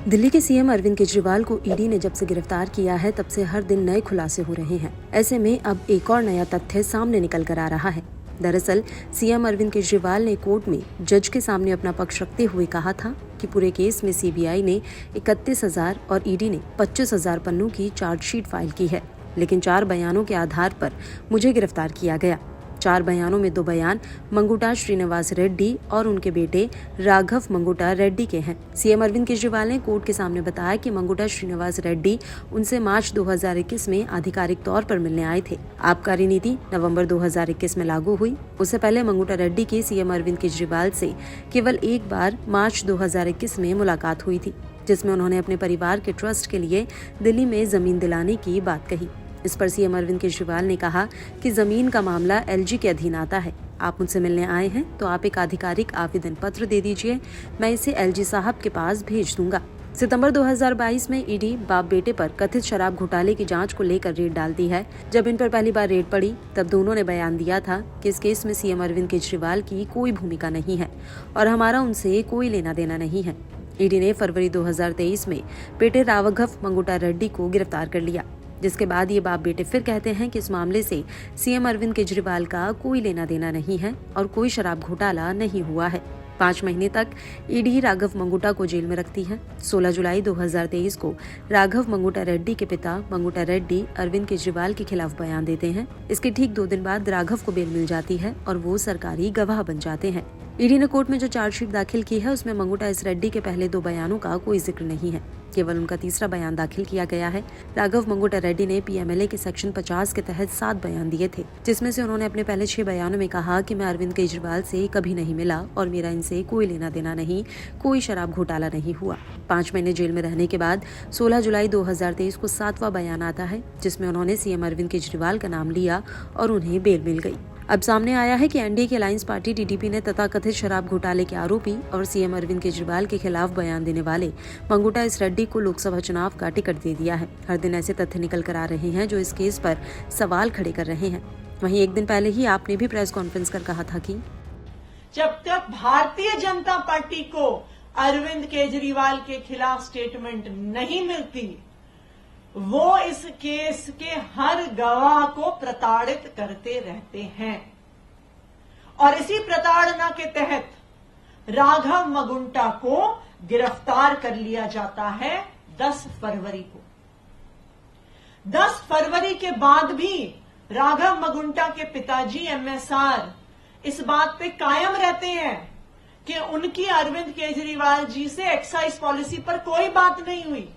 दिल्ली के सीएम अरविंद केजरीवाल को ईडी ने जब से गिरफ्तार किया है तब से हर दिन नए खुलासे हो रहे हैं। ऐसे में अब एक और नया तथ्य सामने निकल कर आ रहा है। दरअसल सीएम अरविंद केजरीवाल ने कोर्ट में जज के सामने अपना पक्ष रखते हुए कहा था कि पूरे केस में सीबीआई ने 31,000 और ईडी ने 25,000 पन्नों की चार्जशीट फाइल की है, लेकिन 4 बयानों के आधार पर मुझे गिरफ्तार किया गया। 4 बयानों में 2 बयान मंगुटा श्रीनिवास रेड्डी और उनके बेटे राघव मंगुटा रेड्डी के हैं। सीएम अरविंद केजरीवाल ने कोर्ट के सामने बताया कि मंगुटा श्रीनिवास रेड्डी उनसे मार्च 2021 में आधिकारिक तौर पर मिलने आए थे। आबकारी नीति नवंबर 2021 में लागू हुई। उससे पहले मंगुटा रेड्डी की सीएम अरविंद केजरीवाल से केवल एक बार मार्च 2021 में मुलाकात हुई थी, जिसमें उन्होंने अपने परिवार के ट्रस्ट के लिए दिल्ली में जमीन दिलाने की बात कही। इस पर सीएम अरविंद केजरीवाल ने कहा कि जमीन का मामला एलजी के अधीन आता है। आप मुझसे मिलने आए हैं तो आप एक आधिकारिक आवेदन पत्र दे दीजिए, मैं इसे एलजी साहब के पास भेज दूंगा। सितंबर 2022 में ईडी बाप बेटे पर कथित शराब घोटाले की जांच को लेकर रेड डालती है। जब इन पर पहली बार रेड पड़ी तब दोनों ने बयान दिया था कि इस केस में सीएम अरविंद केजरीवाल की कोई भूमिका नहीं है और हमारा उनसे कोई लेना देना नहीं है। ईडी ने फरवरी 2023 में बेटे राघव मंगुटा रेड्डी को गिरफ्तार कर लिया, जिसके बाद ये बाप बेटे फिर कहते हैं कि इस मामले से सीएम अरविंद केजरीवाल का कोई लेना देना नहीं है और कोई शराब घोटाला नहीं हुआ है। 5 महीने तक ईडी राघव मंगुटा को जेल में रखती है। 16 जुलाई 2023 को राघव मंगुटा रेड्डी के पिता मंगुटा रेड्डी अरविंद केजरीवाल के खिलाफ बयान देते हैं। इसके ठीक 2 दिन बाद राघव को बेल मिल जाती है और वो सरकारी गवाह बन जाते हैं। ईडी ने कोर्ट में जो चार्जशीट दाखिल की है उसमें मंगुटा इस रेड्डी के पहले 2 बयानों का कोई जिक्र नहीं है, केवल उनका तीसरा बयान दाखिल किया गया है। राघव मंगुटा रेड्डी ने पीएमएलए के सेक्शन 50 के तहत 7 बयान दिए थे, जिसमें से उन्होंने अपने पहले 6 बयानों में कहा कि मैं अरविंद केजरीवाल से कभी नहीं मिला और मेरा इनसे कोई लेना देना नहीं, कोई शराब घोटाला नहीं हुआ। 5 महीने जेल में रहने के बाद 16 जुलाई 2023 को 7वां बयान आता है, जिसमें उन्होंने सीएम अरविंद केजरीवाल का नाम लिया और उन्हें बेल मिल गई। अब सामने आया है कि एनडीए की अलायंस पार्टी टीडीपी ने तथाकथित शराब घोटाले के आरोपी और सीएम अरविंद केजरीवाल के खिलाफ बयान देने वाले मंगुटा इस रेड्डी को लोकसभा चुनाव का टिकट दे दिया है। हर दिन ऐसे तथ्य निकल कर आ रहे हैं जो इस केस पर सवाल खड़े कर रहे हैं। वहीं एक दिन पहले ही आपने भी प्रेस कॉन्फ्रेंस कर कहा था कि जब तक भारतीय जनता पार्टी को अरविंद केजरीवाल के खिलाफ स्टेटमेंट नहीं मिलती, वो इस केस के हर गवाह को प्रताड़ित करते रहते हैं और इसी प्रताड़ना के तहत राघव मंगुटा को गिरफ्तार कर लिया जाता है 10 फरवरी को। 10 फरवरी के बाद भी राघव मंगुटा के पिताजी एमएसआर इस बात पे कायम रहते हैं कि उनकी अरविंद केजरीवाल जी से एक्साइज पॉलिसी पर कोई बात नहीं हुई।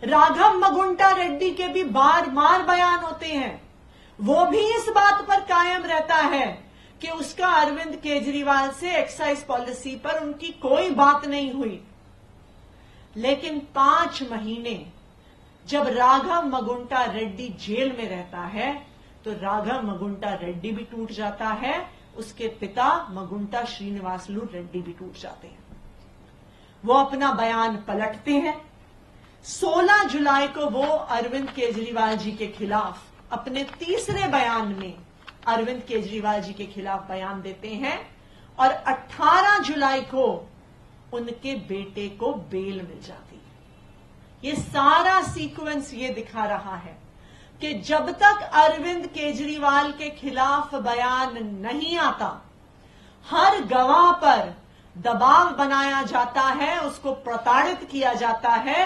राघव मंगुटा रेड्डी के भी बार बयान होते हैं, वो भी इस बात पर कायम रहता है कि उसका अरविंद केजरीवाल से एक्साइज पॉलिसी पर उनकी कोई बात नहीं हुई। लेकिन 5 महीने जब राघव मंगुटा रेड्डी जेल में रहता है तो राघव मंगुटा रेड्डी भी टूट जाता है, उसके पिता मंगुटा श्रीनिवासलू रेड्डी भी टूट जाते हैं। वो अपना बयान पलटते हैं। 16 जुलाई को वो अरविंद केजरीवाल जी के खिलाफ अपने तीसरे बयान में अरविंद केजरीवाल जी के खिलाफ बयान देते हैं और 18 जुलाई को उनके बेटे को बेल मिल जाती है। ये सारा सीक्वेंस ये दिखा रहा है कि जब तक अरविंद केजरीवाल के खिलाफ बयान नहीं आता, हर गवाह पर दबाव बनाया जाता है, उसको प्रताड़ित किया जाता है।